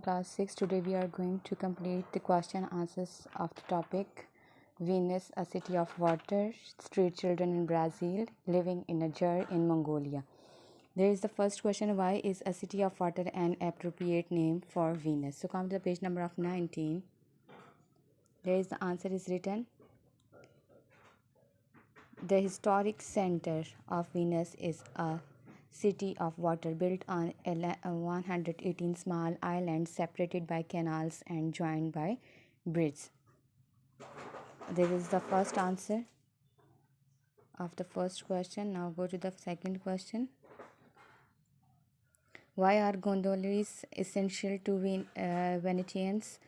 class 6. Today we are going to complete the question answers of the topic Venus, a city of water, street children in Brazil, living in a jar in Mongolia. There is the first question, why is a city of water an appropriate name for Venus? So come to the page number of 19. There is the answer is written. The historic center of Venus is a city of water built on 118 small islands separated by canals and joined by bridges. This is the first answer of the first question. Now go to the second question. Why are gondolas essential to Venetians?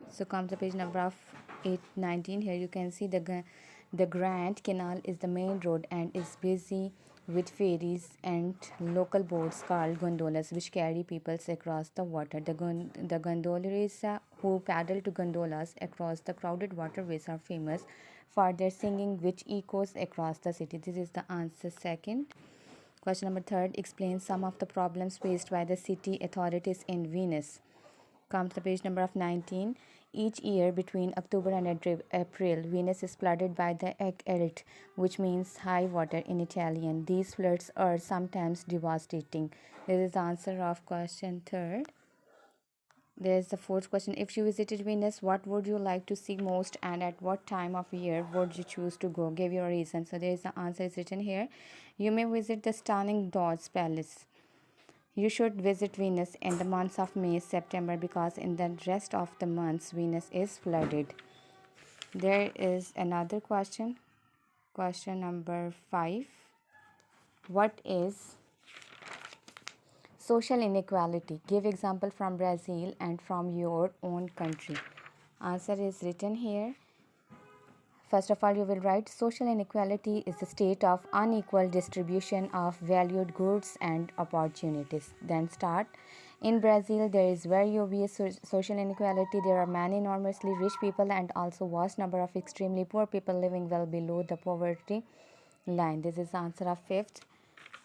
So come to page number of 819. Here you can see the Grand Canal is the main road and is busy with ferries and local boats called gondolas, which carry people across the water. The gondoliers who paddle to gondolas across the crowded waterways are famous for their singing, which echoes across the city. This is the answer second. Question number third, explain some of the problems faced by the city authorities in Venice. Come to the page number of 19. Each year between October and April, Venice is flooded by the Elt, which means high water in Italian. These floods are sometimes devastating. This is the answer of question third. There's the fourth question. If you visited Venus, what would you like to see most and at what time of year would you choose to go? Give your reason. So there is the answer is written here. You may visit the stunning Dodge Palace. You should visit Venus in the months of May, September because in the rest of the months Venus is flooded. There is another question. Question number 5. What is social inequality? Give example from Brazil and from your own country. Answer is written here. First of all, you will write social inequality is the state of unequal distribution of valued goods and opportunities. Then start. In Brazil, there is very obvious social inequality. There are many enormously rich people and also vast number of extremely poor people living well below the poverty line. This is the answer of fifth.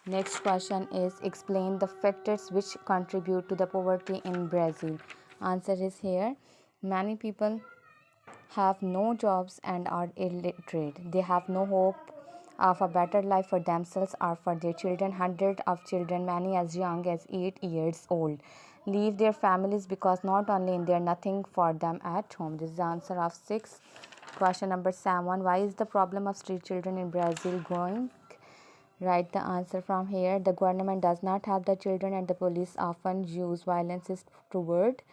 Next question is explain the factors which contribute to the poverty in Brazil. Answer is here. Many people have no jobs and are illiterate. They have no hope of a better life for themselves or for their children. Hundreds of children, many as young as 8 years old, leave their families because not only is there nothing for them at home. This is the answer of 6. Question number 7. Why is the problem of street children in Brazil growing? Write the answer from here. The government does not help the children and the police often use violence toward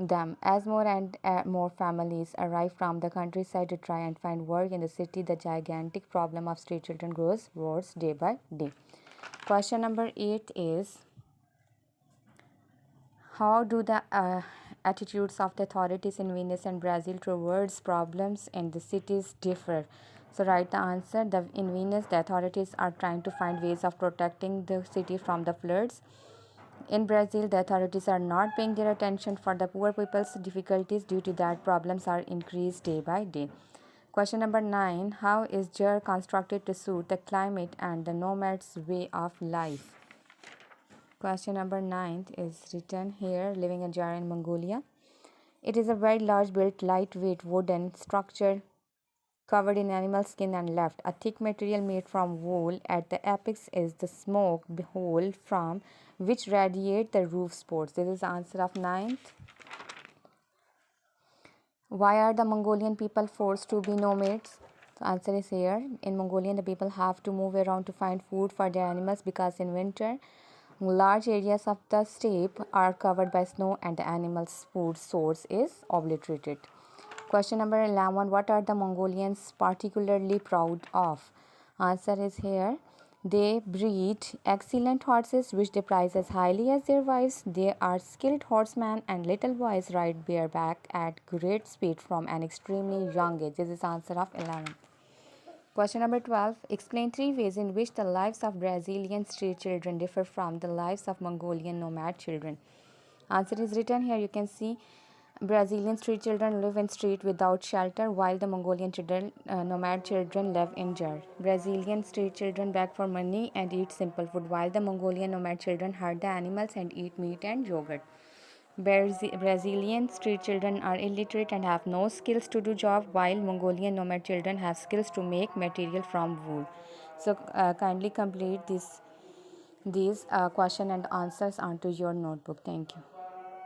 them. As more and more families arrive from the countryside to try and find work in the city, the gigantic problem of street children grows worse day by day. Question number 8 is, how do the attitudes of the authorities in Venice and Brazil towards problems in the cities differ? So write the answer. In Venice, the authorities are trying to find ways of protecting the city from the floods. In Brazil, the authorities are not paying their attention for the poor people's difficulties. Due to that, problems are increased day by day. Question number 9. How is jar constructed to suit the climate and the nomads' way of life? Question number 9 is written here, living in jar in Mongolia. It is a very large built lightweight wooden structure covered in animal skin and left. A thick material made from wool. At the apex is the smoke hole from which radiate the roof spores. This is the answer of 9th. Why are the Mongolian people forced to be nomads? The answer is here. In Mongolia, the people have to move around to find food for their animals because in winter, large areas of the steppe are covered by snow and the animals' food source is obliterated. Question number 11. What are the Mongolians particularly proud of? Answer is here. They breed excellent horses which they prize as highly as their wives. They are skilled horsemen and little boys ride bareback at great speed from an extremely young age. This is answer of 11. Question number 12. Explain 3 ways in which the lives of Brazilian street children differ from the lives of Mongolian nomad children. Answer is written here. You can see Brazilian street children live in street without shelter, while the Mongolian nomad children live in jar. Brazilian street children beg for money and eat simple food, while the Mongolian nomad children herd the animals and eat meat and yogurt. Brazilian street children are illiterate and have no skills to do job, while Mongolian nomad children have skills to make material from wool. So kindly complete these question and answers onto your notebook. Thank you.